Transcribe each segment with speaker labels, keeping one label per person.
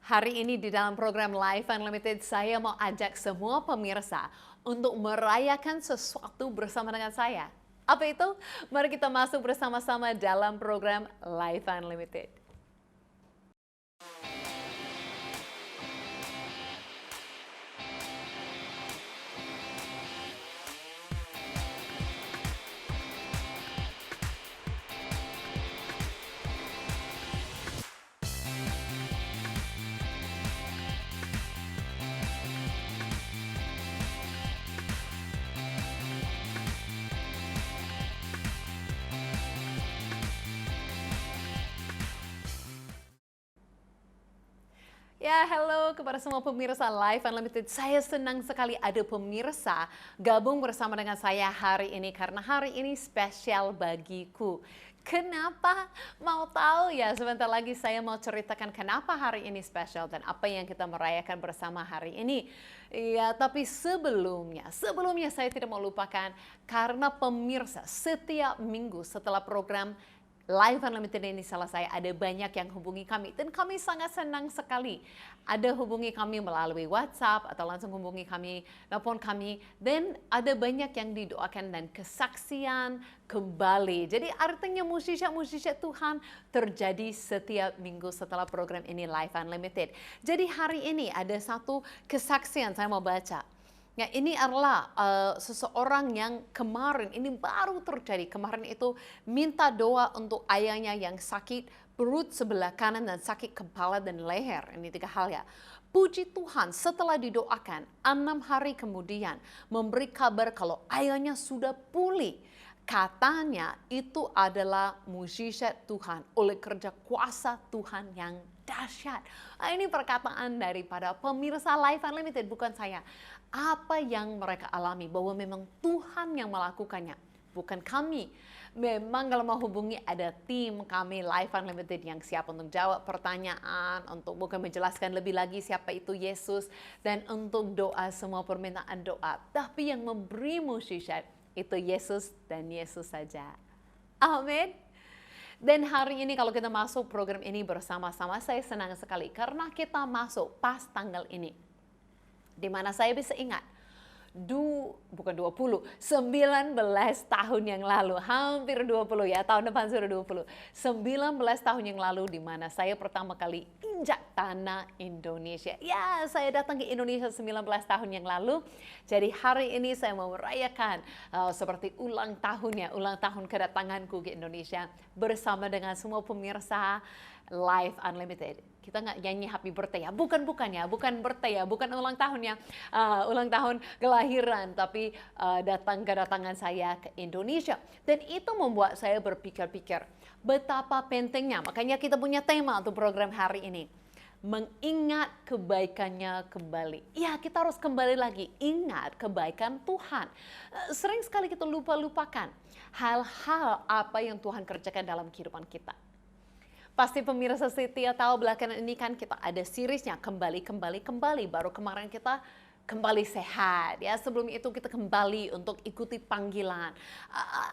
Speaker 1: Hari ini di dalam program Life Unlimited, saya mau ajak semua pemirsa untuk merayakan sesuatu bersama dengan saya. Apa itu? Mari kita masuk bersama-sama dalam program Life Unlimited. Ya, hello kepada semua pemirsa Live Unlimited. Saya senang sekali ada pemirsa gabung bersama dengan saya hari ini karena hari ini spesial bagiku. Kenapa? Mau tahu ya? Sebentar lagi saya mau ceritakan kenapa hari ini spesial dan apa yang kita merayakan bersama hari ini. Ya, tapi sebelumnya saya tidak mau lupakan karena pemirsa setiap minggu setelah program Live Unlimited ini selesai, ada banyak yang hubungi kami dan kami sangat senang sekali. Ada hubungi kami melalui WhatsApp atau langsung hubungi kami, telepon kami, dan ada banyak yang didoakan dan kesaksian kembali. Jadi artinya mujizat-mujizat Tuhan terjadi setiap minggu setelah program ini Live Unlimited. Jadi hari ini ada satu kesaksian saya mau baca. Ya, ini adalah seseorang yang kemarin, ini baru terjadi. Kemarin itu minta doa untuk ayahnya yang sakit perut sebelah kanan dan sakit kepala dan leher. Ini 3 hal ya. Puji Tuhan setelah didoakan 6 hari kemudian memberi kabar kalau ayahnya sudah pulih. Katanya itu adalah mujizat Tuhan oleh kerja kuasa Tuhan yang dahsyat. Nah, ini perkataan daripada pemirsa Live Unlimited, bukan saya. Apa yang mereka alami bahwa memang Tuhan yang melakukannya, bukan kami. Memang kalau mau hubungi ada tim kami Live Unlimited yang siap untuk jawab pertanyaan, untuk bukan menjelaskan lebih lagi siapa itu Yesus, dan untuk doa semua permintaan doa. Tapi yang memberi mujizat itu Yesus dan Yesus saja. Amin. Dan hari ini kalau kita masuk program ini bersama-sama, saya senang sekali karena kita masuk pas tanggal ini. Di mana saya bisa ingat, bukan 20, 19 tahun yang lalu, hampir 20 ya, tahun depan sudah 20. 19 tahun yang lalu di mana saya pertama kali injak tanah Indonesia. Ya, saya datang ke Indonesia 19 tahun yang lalu. Jadi hari ini saya mau merayakan seperti ulang tahun kedatanganku ke Indonesia bersama dengan semua pemirsa Live Unlimited. Kita nggak nyanyi happy birthday ya, bukan birthday ya, bukan ulang tahun ya, ulang tahun kelahiran, tapi kedatangan saya ke Indonesia. Dan itu membuat saya berpikir-pikir betapa pentingnya, makanya kita punya tema untuk program hari ini. Mengingat kebaikannya kembali. Ya, kita harus kembali lagi ingat kebaikan Tuhan. Sering sekali kita lupakan hal-hal apa yang Tuhan kerjakan dalam kehidupan kita. Pasti pemirsa setia tahu belakangan ini kan kita ada seriesnya kembali. Baru kemarin kita kembali sehat ya. Sebelum itu kita kembali untuk ikuti panggilan.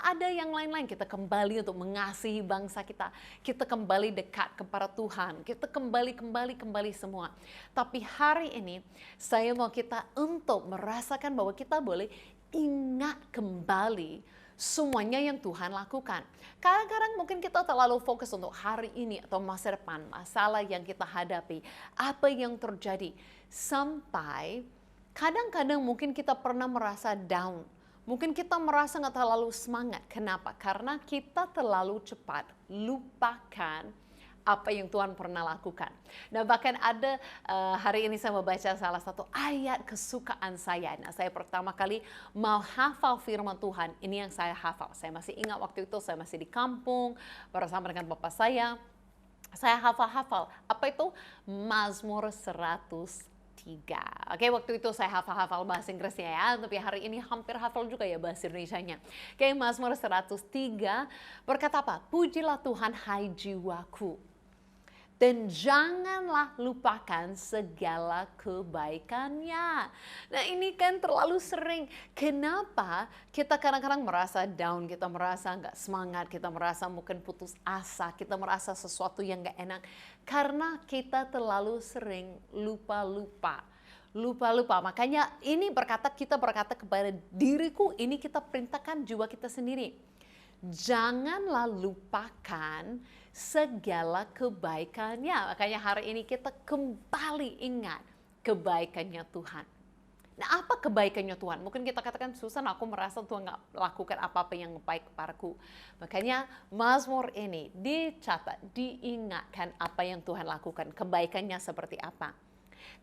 Speaker 1: Ada yang lain-lain, kita kembali untuk mengasihi bangsa kita. Kita kembali dekat kepada Tuhan. Kita kembali semua. Tapi hari ini saya mau kita untuk merasakan bahwa kita boleh ingat kembali semuanya yang Tuhan lakukan. Kadang-kadang mungkin kita terlalu fokus untuk hari ini atau masa depan, masalah yang kita hadapi, apa yang terjadi. Sampai kadang-kadang mungkin kita pernah merasa down. Mungkin kita merasa nggak terlalu semangat. Kenapa? Karena kita terlalu cepat lupakan apa yang Tuhan pernah lakukan. Nah, bahkan ada hari ini saya mau baca salah satu ayat kesukaan saya. Nah, saya pertama kali mau hafal firman Tuhan. Ini yang saya hafal. Saya masih ingat waktu itu saya masih di kampung bersama dengan bapak saya. Saya hafal. Apa itu? Mazmur 103. Oke, waktu itu saya hafal bahasa Inggrisnya ya, tapi hari ini hampir hafal juga ya bahasa Indonesianya. Oke, Mazmur 103 berkata apa? Pujilah Tuhan hai jiwaku, dan janganlah lupakan segala kebaikannya. Nah ini kan terlalu sering. Kenapa kita kadang-kadang merasa down, kita merasa nggak semangat, kita merasa mungkin putus asa, kita merasa sesuatu yang nggak enak. Karena kita terlalu sering lupa-lupa. Makanya ini kita berkata kepada diriku, ini kita perintahkan jiwa kita sendiri. Janganlah lupakan segala kebaikannya. Makanya hari ini kita kembali ingat kebaikannya Tuhan. Nah, apa kebaikannya Tuhan? Mungkin kita katakan, Susan, aku merasa Tuhan nggak lakukan apa-apa yang baik kepadaku. Makanya Mazmur ini dicatat, diingatkan apa yang Tuhan lakukan. Kebaikannya seperti apa.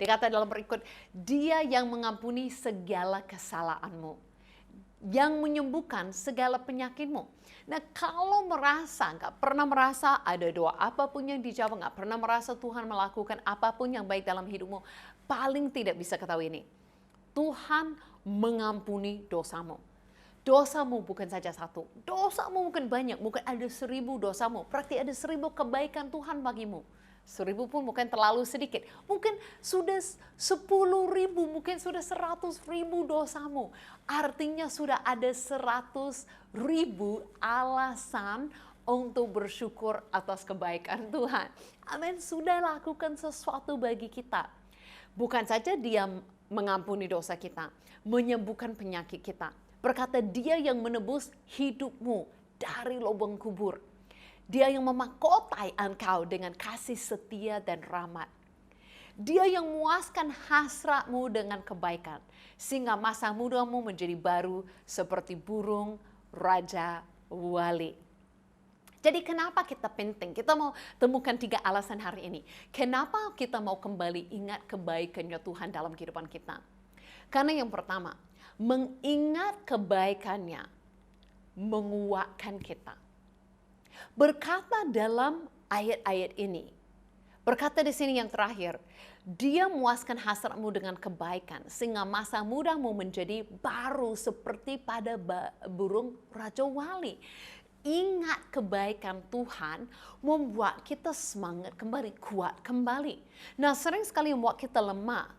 Speaker 1: Dikata dalam berikut, Dia yang mengampuni segala kesalahanmu, yang menyembuhkan segala penyakitmu. Nah, kalau nggak pernah merasa ada doa apapun yang dijawab, nggak pernah merasa Tuhan melakukan apapun yang baik dalam hidupmu, paling tidak bisa ketahui ini. Tuhan mengampuni dosamu. Dosamu bukan saja satu, dosamu mungkin banyak, mungkin ada 1000 dosamu, berarti ada 1000 kebaikan Tuhan bagimu. 1000 pun mungkin terlalu sedikit, mungkin sudah 10.000, mungkin sudah 100.000 dosamu. Artinya sudah ada 100.000 alasan untuk bersyukur atas kebaikan Tuhan. Amin, sudah lakukan sesuatu bagi kita. Bukan saja Dia mengampuni dosa kita, menyembuhkan penyakit kita. Berkata Dia yang menebus hidupmu dari lubang kubur. Dia yang memahkotai engkau dengan kasih setia dan rahmat. Dia yang memuaskan hasratmu dengan kebaikan, sehingga masa mudamu menjadi baru seperti burung raja wali. Jadi kenapa kita penting? Kita mau temukan 3 alasan hari ini. Kenapa kita mau kembali ingat kebaikannya Tuhan dalam kehidupan kita? Karena yang pertama, mengingat kebaikannya menguatkan kita. Berkata dalam ayat-ayat ini, berkata di sini yang terakhir, Dia memuaskan hasratmu dengan kebaikan, sehingga masa mudamu menjadi baru seperti pada burung raja wali. Ingat kebaikan Tuhan membuat kita semangat kembali, kuat kembali. Nah, sering sekali membuat kita lemah.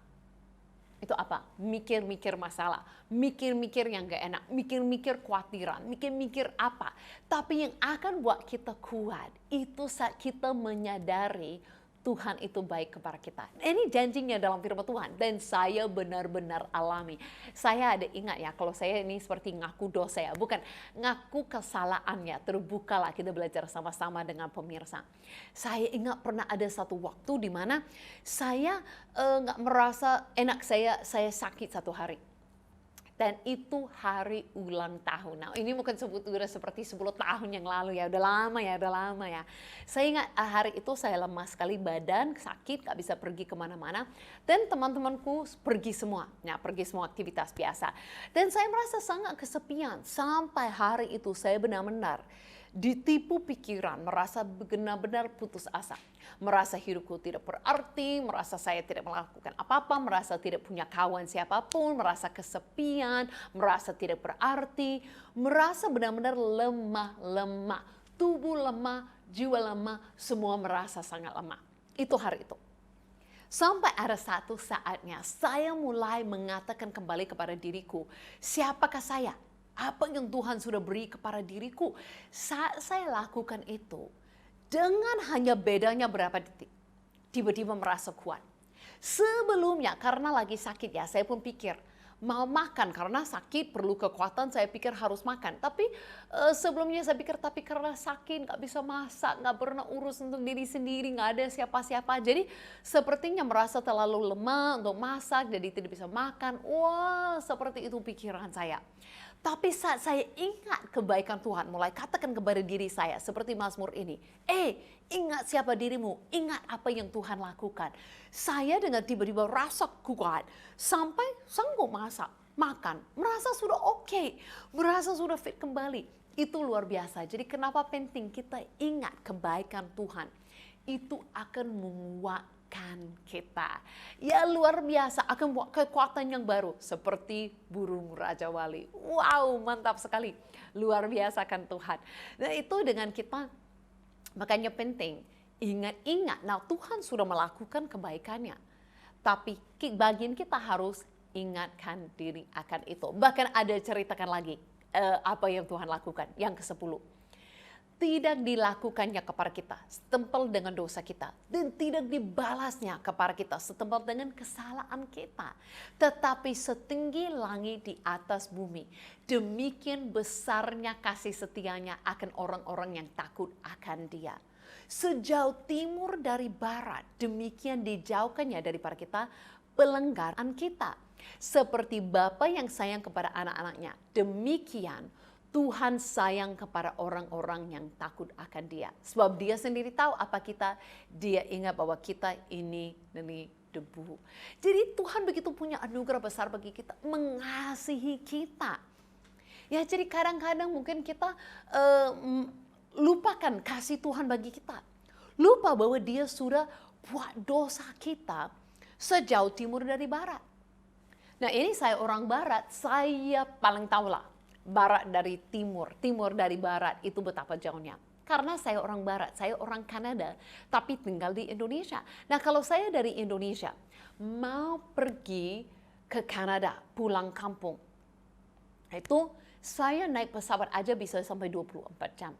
Speaker 1: Itu apa? Mikir-mikir masalah, mikir-mikir yang gak enak, mikir-mikir khawatiran, mikir-mikir apa. Tapi yang akan buat kita kuat, itu saat kita menyadari Tuhan itu baik kepada kita. Ini janjinya dalam firman Tuhan, dan saya benar-benar alami. Saya ada ingat ya, kalau saya ini seperti ngaku dosa ya, bukan ngaku kesalahannya. Terbukalah kita belajar sama-sama dengan pemirsa. Saya ingat pernah ada satu waktu di mana saya nggak merasa enak, saya sakit satu hari. Dan itu hari ulang tahun. Nah, ini mungkin udah seperti 10 tahun yang lalu ya. Udah lama ya. Saya ingat hari itu saya lemah sekali, badan sakit, gak bisa pergi kemana-mana. Dan teman-temanku pergi semua. Nah, pergi semua aktivitas biasa. Dan saya merasa sangat kesepian. Sampai hari itu saya benar-benar ditipu pikiran, merasa benar-benar putus asa. Merasa hidupku tidak berarti, merasa saya tidak melakukan apa-apa, merasa tidak punya kawan siapapun, merasa kesepian, merasa tidak berarti, merasa benar-benar lemah. Tubuh lemah, jiwa lemah, semua merasa sangat lemah. Itu hari itu. Sampai ada satu saatnya saya mulai mengatakan kembali kepada diriku, siapakah saya? Apa yang Tuhan sudah beri kepada diriku? Saat saya lakukan itu, dengan hanya bedanya berapa detik, tiba-tiba merasa kuat. Sebelumnya karena lagi sakit ya, saya pun pikir mau makan karena sakit perlu kekuatan, saya pikir harus makan. Tapi sebelumnya saya pikir tapi karena sakit nggak bisa masak, nggak pernah urus untuk diri sendiri, nggak ada siapa-siapa. Jadi sepertinya merasa terlalu lemah untuk masak, jadi tidak bisa makan. Wah, seperti itu pikiran saya. Tapi saat saya ingat kebaikan Tuhan, mulai katakan kepada diri saya seperti Mazmur ini. Ingat siapa dirimu, ingat apa yang Tuhan lakukan. Saya dengan tiba-tiba rasa kuat, sampai sanggup masak, makan, merasa sudah oke, merasa sudah fit kembali. Itu luar biasa. Jadi kenapa penting kita ingat kebaikan Tuhan. Itu akan menguatkan kita. Ya luar biasa, akan buat kekuatan yang baru seperti burung raja wali. Wow, mantap sekali. Luar biasa kan Tuhan. Nah itu dengan kita, makanya penting ingat-ingat. Nah, Tuhan sudah melakukan kebaikannya. Tapi bagian kita harus ingatkan diri akan itu. Bahkan ada ceritakan lagi apa yang Tuhan lakukan. Yang ke-10. Tidak dilakukannya kepada kita setempel dengan dosa kita. Dan tidak dibalasnya kepada kita setempel dengan kesalahan kita. Tetapi setinggi langit di atas bumi. Demikian besarnya kasih setianya akan orang-orang yang takut akan Dia. Sejauh timur dari barat, demikian dijauhkannya daripada kita pelanggaran kita. Seperti Bapa yang sayang kepada anak-anaknya, demikian Tuhan sayang kepada orang-orang yang takut akan Dia. Sebab Dia sendiri tahu apa kita, Dia ingat bahwa kita ini dari debu. Jadi Tuhan begitu punya anugerah besar bagi kita, mengasihi kita. Ya, jadi kadang-kadang mungkin kita lupakan kasih Tuhan bagi kita. Lupa bahwa Dia sudah buat dosa kita sejauh timur dari barat. Nah, ini saya orang barat, saya paling tahu lah. Barat dari timur, timur dari barat itu betapa jauhnya. Karena saya orang barat, saya orang Kanada, tapi tinggal di Indonesia. Nah, kalau saya dari Indonesia, mau pergi ke Kanada, pulang kampung, itu saya naik pesawat aja bisa sampai 24 jam.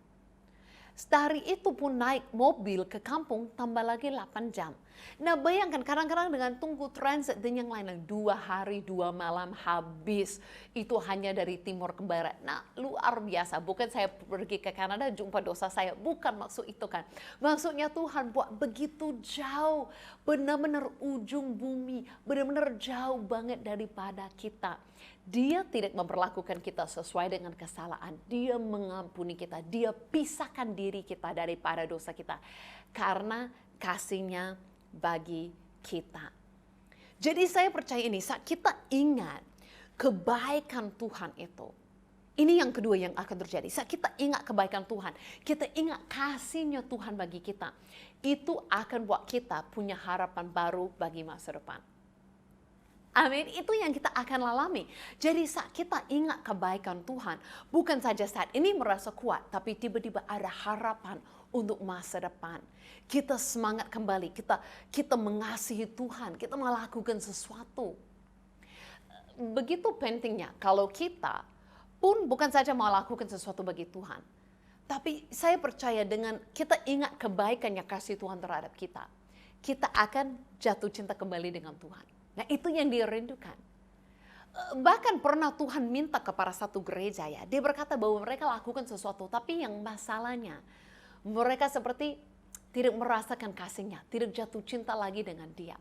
Speaker 1: Dari itu pun naik mobil ke kampung tambah lagi 8 jam. Nah, bayangkan kadang-kadang dengan tunggu transit dan yang lain-lain 2 hari 2 malam habis. Itu hanya dari timur ke barat. Nah, luar biasa. Bukan saya pergi ke Kanada jumpa dosa saya. Bukan maksud itu kan. Maksudnya Tuhan buat begitu jauh. Benar-benar ujung bumi. Benar-benar jauh banget daripada kita. Dia tidak memperlakukan kita sesuai dengan kesalahan. Dia mengampuni kita. Dia pisahkan diri kita daripada dosa kita. Karena kasih-Nya bagi kita. Jadi saya percaya ini, saat kita ingat kebaikan Tuhan itu. Ini yang kedua yang akan terjadi. Saat kita ingat kebaikan Tuhan, kita ingat kasih-Nya Tuhan bagi kita. Itu akan buat kita punya harapan baru bagi masa depan. Amin, itu yang kita akan alami. Jadi saat kita ingat kebaikan Tuhan, bukan saja saat ini merasa kuat, tapi tiba-tiba ada harapan untuk masa depan. Kita semangat kembali, kita mengasihi Tuhan, kita melakukan sesuatu. Begitu pentingnya kalau kita pun bukan saja melakukan sesuatu bagi Tuhan, tapi saya percaya dengan kita ingat kebaikannya kasih Tuhan terhadap kita, kita akan jatuh cinta kembali dengan Tuhan. Nah, itu yang Dia rindukan. Bahkan pernah Tuhan minta kepada satu gereja ya, Dia berkata bahwa mereka lakukan sesuatu, tapi yang masalahnya mereka seperti tidak merasakan kasih-Nya, tidak jatuh cinta lagi dengan Dia.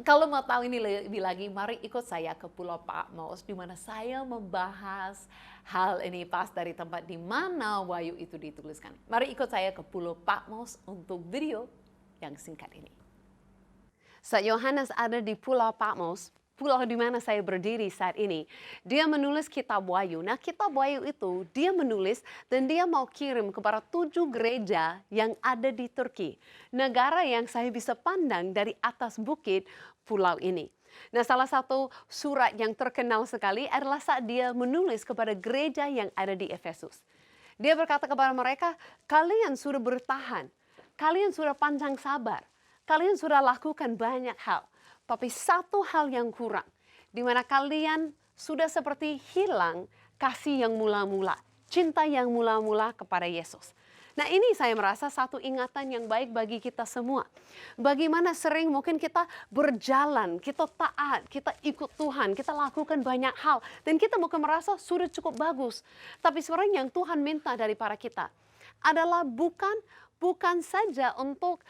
Speaker 1: Kalau mau tahu ini lebih lagi, mari ikut saya ke Pulau Patmos, di mana saya membahas hal ini pas dari tempat di mana Wahyu itu dituliskan. Mari ikut saya ke Pulau Patmos untuk video yang singkat ini. Saat Yohanes ada di Pulau Patmos, pulau di mana saya berdiri saat ini, dia menulis kitab Wahyu. Nah, kitab Wahyu itu dia menulis dan dia mau kirim kepada 7 gereja yang ada di Turki. Negara yang saya bisa pandang dari atas bukit pulau ini. Nah, salah satu surat yang terkenal sekali adalah saat dia menulis kepada gereja yang ada di Efesus. Dia berkata kepada mereka, kalian sudah bertahan, kalian sudah panjang sabar. Kalian sudah lakukan banyak hal, tapi satu hal yang kurang, di mana kalian sudah seperti hilang kasih yang mula-mula, cinta yang mula-mula kepada Yesus. Nah, ini saya merasa satu ingatan yang baik bagi kita semua. Bagaimana sering mungkin kita berjalan, kita taat, kita ikut Tuhan, kita lakukan banyak hal, dan kita mungkin merasa sudah cukup bagus. Tapi sebenarnya yang Tuhan minta daripada kita adalah bukan saja untuk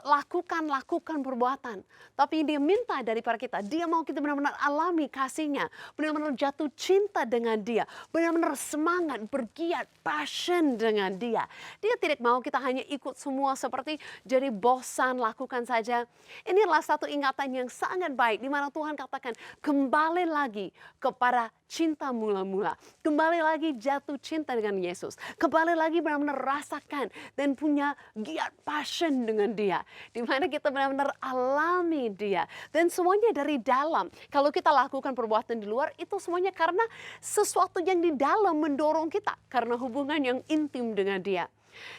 Speaker 1: lakukan perbuatan. Tapi Dia minta daripada kita, Dia mau kita benar-benar alami kasih-Nya, benar-benar jatuh cinta dengan Dia, benar-benar semangat, bergiat, passion dengan Dia. Dia tidak mau kita hanya ikut semua seperti jadi bosan, lakukan saja. Ini adalah satu ingatan yang sangat baik, di mana Tuhan katakan, kembali lagi kepada cinta mula-mula. Kembali lagi jatuh cinta dengan Yesus. Kembali lagi benar-benar rasakan dan punya giat passion dengan Dia. Di mana kita benar-benar alami Dia. Dan semuanya dari dalam. Kalau kita lakukan perbuatan di luar, itu semuanya karena sesuatu yang di dalam mendorong kita. Karena hubungan yang intim dengan Dia.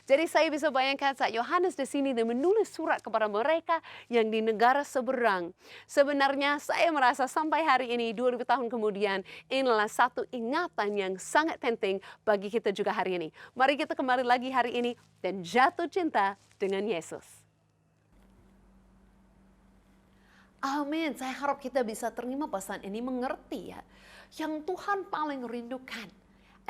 Speaker 2: Jadi saya bisa bayangkan saat Yohanes di sini dan menulis surat kepada mereka yang di negara seberang. Sebenarnya saya merasa sampai hari ini 2000 tahun kemudian inilah satu ingatan yang sangat penting bagi kita juga hari ini. Mari kita kembali lagi hari ini dan jatuh cinta dengan Yesus.
Speaker 1: Amin. Saya harap kita bisa terima pesan ini, mengerti ya. Yang Tuhan paling rindukan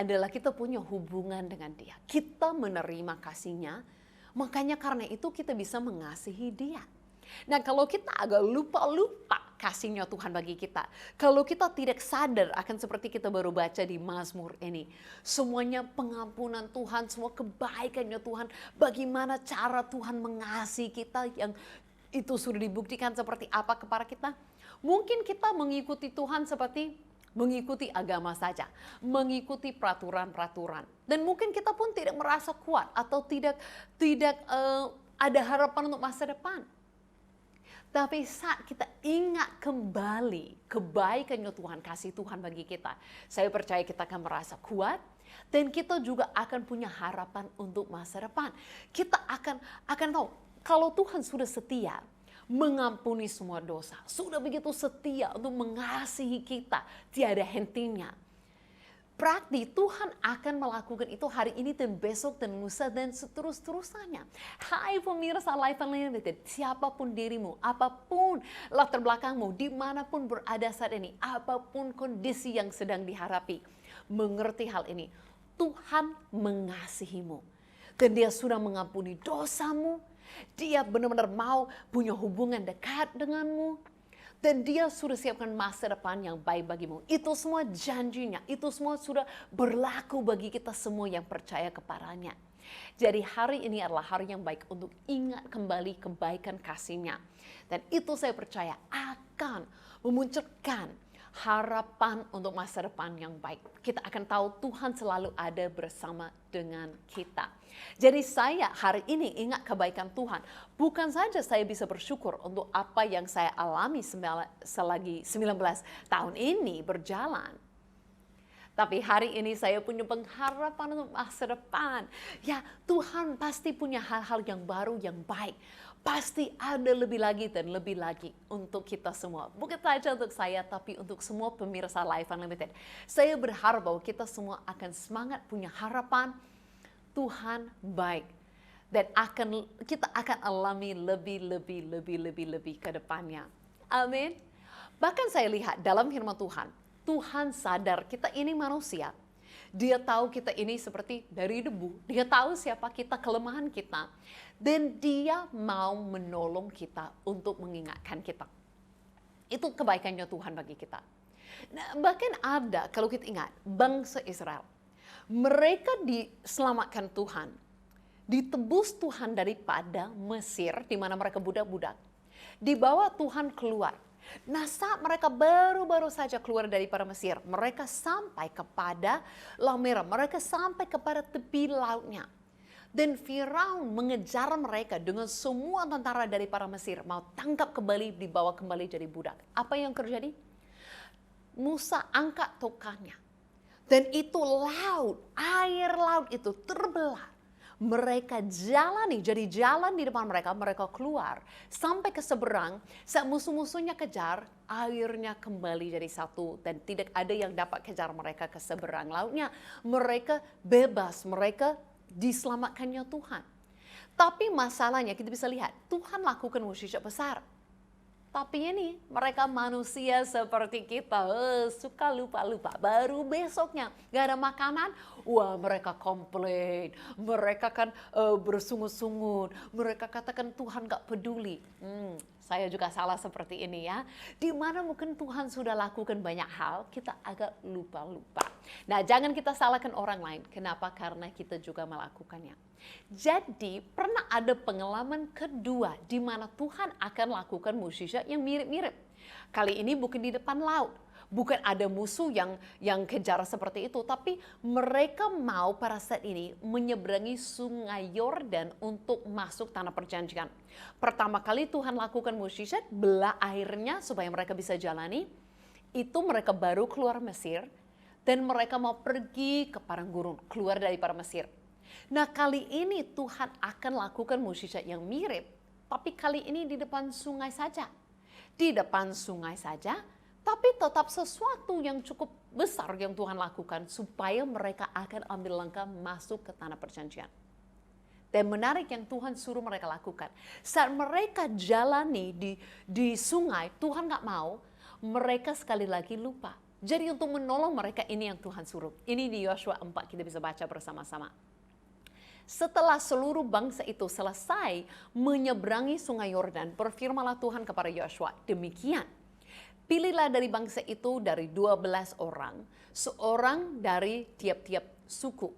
Speaker 1: adalah kita punya hubungan dengan Dia. Kita menerima kasih-Nya, makanya karena itu kita bisa mengasihi Dia. Nah, kalau kita agak lupa-lupa kasih-Nya Tuhan bagi kita, kalau kita tidak sadar akan seperti kita baru baca di Mazmur ini, semuanya pengampunan Tuhan, semua kebaikannya Tuhan, bagaimana cara Tuhan mengasihi kita yang itu sudah dibuktikan seperti apa kepada kita. Mungkin kita mengikuti Tuhan seperti mengikuti agama saja, mengikuti peraturan-peraturan. Dan mungkin kita pun tidak merasa kuat atau tidak ada harapan untuk masa depan. Tapi saat kita ingat kembali kebaikannya Tuhan, kasih Tuhan bagi kita, saya percaya kita akan merasa kuat dan kita juga akan punya harapan untuk masa depan. Kita akan tahu kalau Tuhan sudah setia mengampuni semua dosa, sudah begitu setia untuk mengasihi kita, tiada hentinya. Berarti Tuhan akan melakukan itu hari ini dan besok dan lusa dan seterusnya. Hai pemirsa Life Unlimited, siapapun dirimu, apapun latar belakangmu, dimanapun berada saat ini, apapun kondisi yang sedang dihadapi, mengerti hal ini, Tuhan mengasihimu. Dan Dia sudah mengampuni dosamu, Dia benar-benar mau punya hubungan dekat denganmu. Dan Dia sudah siapkan masa depan yang baik bagimu. Itu semua janjinya, itu semua sudah berlaku bagi kita semua yang percaya kepadanya. Jadi hari ini adalah hari yang baik untuk ingat kembali kebaikan kasih-Nya. Dan itu saya percaya akan memunculkan harapan untuk masa depan yang baik. Kita akan tahu Tuhan selalu ada bersama dengan kita. Jadi saya hari ini ingat kebaikan Tuhan. Bukan saja saya bisa bersyukur untuk apa yang saya alami selagi 19 tahun ini berjalan. Tapi hari ini saya punya pengharapan untuk masa depan. Ya, Tuhan pasti punya hal-hal yang baru, yang baik. Pasti ada lebih lagi dan lebih lagi untuk kita semua. Bukan saja untuk saya, tapi untuk semua pemirsa Life Unlimited. Saya berharap bahwa kita semua akan semangat punya harapan Tuhan baik. Dan kita akan alami lebih ke depannya. Amin. Bahkan saya lihat dalam firman Tuhan, Tuhan sadar kita ini manusia. Dia tahu kita ini seperti dari debu. Dia tahu siapa kita, kelemahan kita. Dan Dia mau menolong kita untuk mengingatkan kita. Itu kebaikannya Tuhan bagi kita. Nah, bahkan ada, kalau kita ingat, bangsa Israel. Mereka diselamatkan Tuhan. Ditebus Tuhan daripada Mesir, di mana mereka budak-budak. Dibawa Tuhan keluar. Nah, saat mereka baru-baru saja keluar daripada Mesir, mereka sampai kepada Laut Merah, mereka sampai kepada tepi lautnya. Dan Firaun mengejar mereka dengan semua tentara daripada Mesir, mau tangkap kembali, dibawa kembali jadi budak. Apa yang terjadi? Musa angkat tongkatnya. Dan itu laut, air laut itu terbelah. Mereka jalani, jadi jalan di depan mereka, mereka keluar. Sampai ke seberang, saat musuh-musuhnya kejar, airnya kembali jadi satu. Dan tidak ada yang dapat kejar mereka ke seberang lautnya. Mereka bebas, mereka diselamatkannya Tuhan. Tapi masalahnya kita bisa lihat, Tuhan lakukan mukjizat besar. Tapi ini mereka manusia seperti kita, suka lupa-lupa. Baru besoknya gak ada makanan, wah mereka komplain. Mereka kan bersungut-sungut. Mereka katakan Tuhan gak peduli. Saya juga salah seperti ini ya. Dimana mungkin Tuhan sudah lakukan banyak hal, kita agak lupa-lupa. Nah, jangan kita salahkan orang lain. Kenapa? Karena kita juga melakukannya. Jadi pernah ada pengalaman kedua di mana Tuhan akan lakukan mukjizat yang mirip-mirip. Kali ini bukan di depan laut, bukan ada musuh yang kejar seperti itu, tapi mereka mau pada saat ini menyeberangi sungai Yordan untuk masuk tanah perjanjian. Pertama kali Tuhan lakukan mukjizat, belah airnya supaya mereka bisa jalani. Itu mereka baru keluar Mesir dan mereka mau pergi ke padang gurun, keluar dari Mesir. Nah, kali ini Tuhan akan lakukan mukjizat yang mirip, tapi kali ini di depan sungai saja. Di depan sungai saja, tapi tetap sesuatu yang cukup besar yang Tuhan lakukan supaya mereka akan ambil langkah masuk ke tanah perjanjian. Dan menarik yang Tuhan suruh mereka lakukan. Saat mereka jalani di sungai, Tuhan gak mau, mereka sekali lagi lupa. Jadi untuk menolong mereka ini yang Tuhan suruh. Ini di Yosua 4 kita bisa baca bersama-sama. Setelah seluruh bangsa itu selesai menyeberangi sungai Yordan, berfirmanlah Tuhan kepada Yosua, demikian. Pilihlah dari bangsa itu dari 12 orang, seorang dari tiap-tiap suku.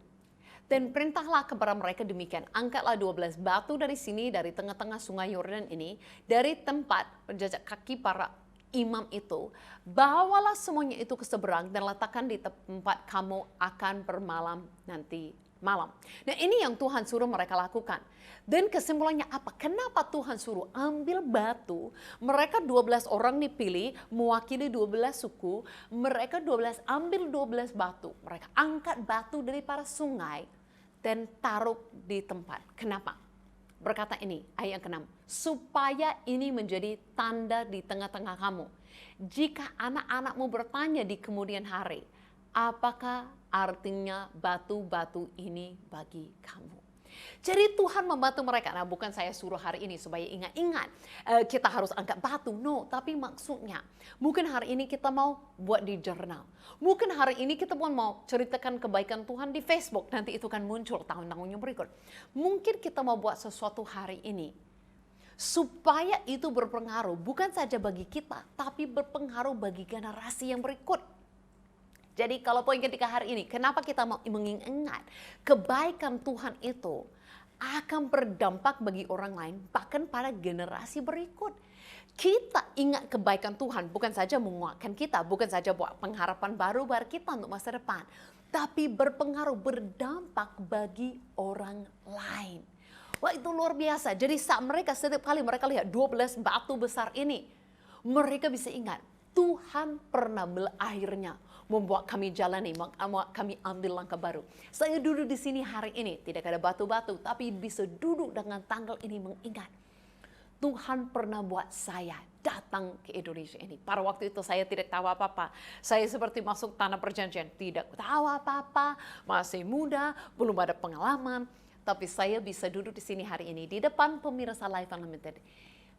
Speaker 1: Dan perintahlah kepada mereka demikian, angkatlah 12 batu dari sini, dari tengah-tengah sungai Yordan ini, dari tempat berjejak kaki para imam itu, bawalah semuanya itu ke seberang dan letakkan di tempat kamu akan bermalam nanti malam. Nah, ini yang Tuhan suruh mereka lakukan. Dan kesimpulannya apa? Kenapa Tuhan suruh ambil batu? Mereka 12 orang dipilih mewakili 12 suku. Mereka 12 ambil 12 batu. Mereka angkat batu dari para sungai dan taruh di tempat. Kenapa? Berkata ini, ayat yang ke-6. Supaya ini menjadi tanda di tengah-tengah kamu. Jika anak-anakmu bertanya di kemudian hari, apakah artinya batu-batu ini bagi kamu? Jadi Tuhan membantu mereka. Nah, bukan saya suruh hari ini supaya ingat-ingat kita harus angkat batu. No, tapi maksudnya mungkin hari ini kita mau buat di jurnal. Mungkin hari ini kita pun mau ceritakan kebaikan Tuhan di Facebook. Nanti itu kan muncul tahun-tahun yang berikut. Mungkin kita mau buat sesuatu hari ini supaya itu berpengaruh bukan saja bagi kita, tapi berpengaruh bagi generasi yang berikut. Jadi kalau poin ketiga hari ini, kenapa kita mau mengingat kebaikan Tuhan itu akan berdampak bagi orang lain, bahkan pada generasi berikut. Kita ingat kebaikan Tuhan, bukan saja menguatkan kita, bukan saja buat pengharapan baru bagi kita untuk masa depan, tapi berpengaruh, berdampak bagi orang lain. Wah, itu luar biasa. Jadi saat mereka setiap kali mereka lihat 12 batu besar ini, mereka bisa ingat, Tuhan pernah akhirnya membuat kami jalani, membuat kami ambil langkah baru. Saya duduk di sini hari ini, tidak ada batu-batu, tapi bisa duduk dengan tanggal ini mengingat. Tuhan pernah buat saya datang ke Indonesia ini. Pada waktu itu saya tidak tahu apa-apa. Saya seperti masuk tanah perjanjian, tidak tahu apa-apa, masih muda, belum ada pengalaman. Tapi saya bisa duduk di sini hari ini, di depan pemirsa Life Unlimited,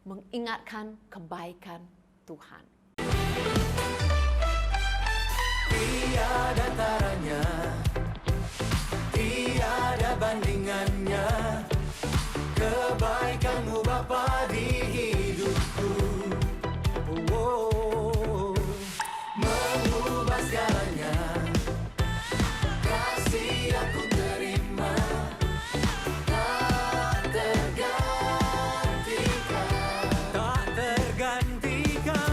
Speaker 1: mengingatkan kebaikan Tuhan.
Speaker 3: Tiada taranya, tiada bandingannya, kebaikanmu Bapa di hidupku. Oh, mengubah segalanya, kasih aku terima, tak tergantikan, tak tergantikan.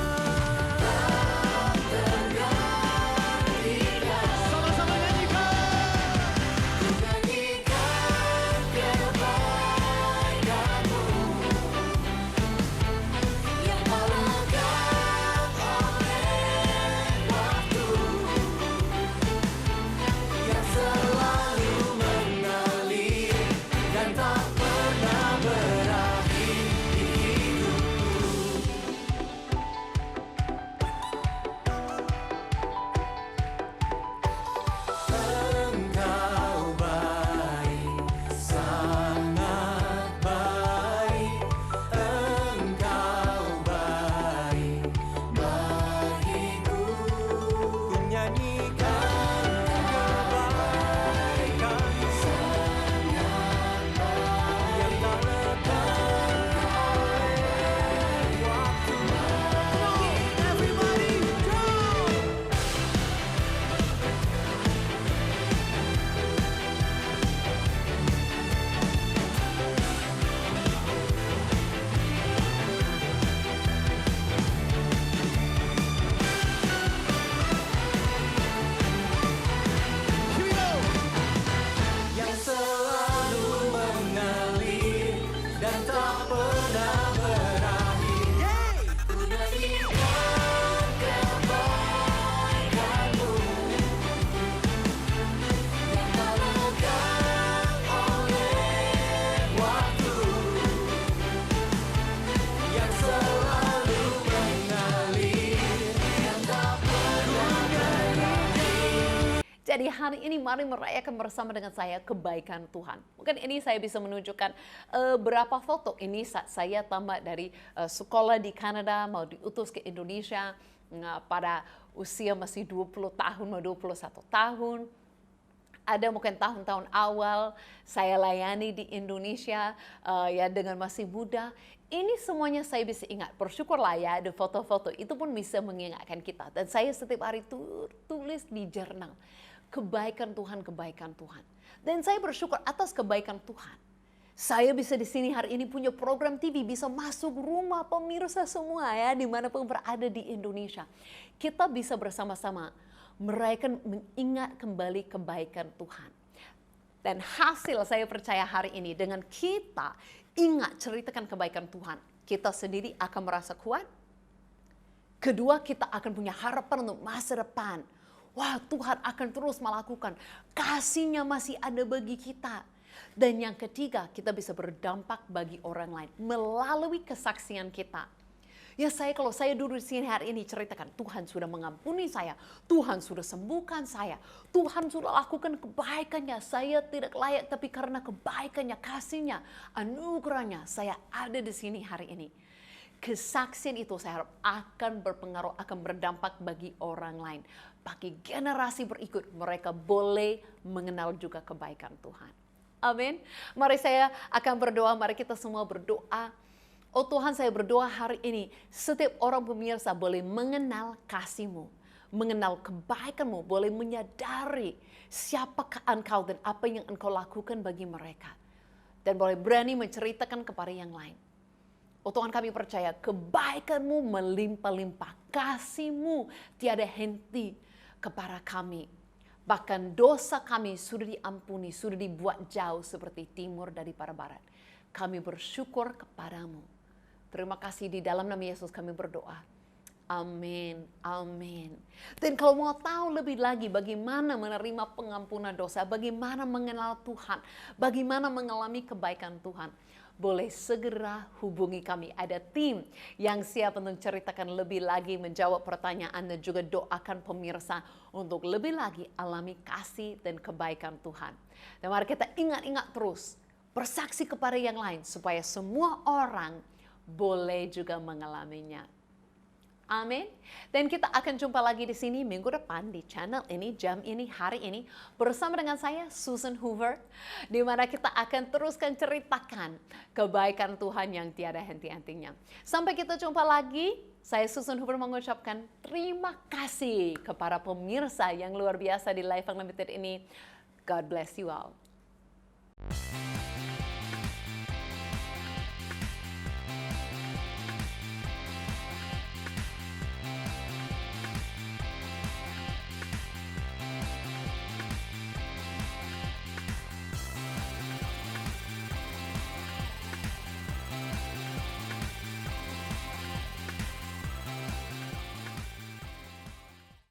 Speaker 3: Sama-sama nyanyikan.
Speaker 1: Jadi hari ini mari merayakan bersama dengan saya kebaikan Tuhan. Mungkin ini saya bisa menunjukkan berapa foto. Ini saya tambah dari sekolah di Kanada, mau diutus ke Indonesia pada usia masih 20 tahun, mau 21 tahun. Ada mungkin tahun-tahun awal saya layani di Indonesia ya dengan masih muda. Ini semuanya saya bisa ingat. Bersyukurlah ya ada foto-foto itu pun bisa mengingatkan kita. Dan saya setiap hari tulis di jurnal kebaikan Tuhan, kebaikan Tuhan. Dan saya bersyukur atas kebaikan Tuhan. Saya bisa di sini hari ini punya program TV, bisa masuk rumah pemirsa semua ya dimanapun berada di Indonesia. Kita bisa bersama-sama merayakan, mengingat kembali kebaikan Tuhan. Dan hasil saya percaya hari ini dengan kita ingat ceritakan kebaikan Tuhan, kita sendiri akan merasa kuat. Kedua, kita akan punya harapan untuk masa depan. Wah, Tuhan akan terus melakukan. Kasih-Nya masih ada bagi kita. Dan yang ketiga, kita bisa berdampak bagi orang lain melalui kesaksian kita. Ya kalau saya duduk di sini hari ini ceritakan Tuhan sudah mengampuni saya, Tuhan sudah sembuhkan saya, Tuhan sudah lakukan kebaikan-Nya, saya tidak layak tapi karena kebaikan-Nya, kasih-Nya, anugerah-Nya, saya ada di sini hari ini. Kesaksian itu saya harap akan berpengaruh, akan berdampak bagi orang lain. Bagi generasi berikut, mereka boleh mengenal juga kebaikan Tuhan. Amin. Mari saya akan berdoa, mari kita semua berdoa. Oh Tuhan, saya berdoa hari ini setiap orang pemirsa boleh mengenal kasih-Mu, mengenal kebaikan-Mu, boleh menyadari siapakah Engkau dan apa yang Engkau lakukan bagi mereka. Dan boleh berani menceritakan kepada yang lain. Oh Tuhan, kami percaya kebaikan-Mu melimpah-limpah, kasih-Mu tiada henti kepada kami. Bahkan dosa kami sudah diampuni, sudah dibuat jauh seperti timur daripada barat. Kami bersyukur kepadamu. Terima kasih, di dalam nama Yesus kami berdoa. Amin, amin. Dan kalau mau tahu lebih lagi bagaimana menerima pengampunan dosa, bagaimana mengenal Tuhan, bagaimana mengalami kebaikan Tuhan, boleh segera hubungi kami. Ada tim yang siap untuk ceritakan lebih lagi, menjawab pertanyaan dan juga doakan pemirsa untuk lebih lagi alami kasih dan kebaikan Tuhan. Dan mari kita ingat-ingat terus, bersaksi kepada yang lain supaya semua orang boleh juga mengalaminya. Amin. Dan kita akan jumpa lagi di sini minggu depan di channel ini, jam ini, hari ini bersama dengan saya Susan Hoover, di mana kita akan teruskan ceritakan kebaikan Tuhan yang tiada henti-hentinya. Sampai kita jumpa lagi, saya Susan Hoover mengucapkan terima kasih kepada pemirsa yang luar biasa di Life Unlimited ini. God bless you all.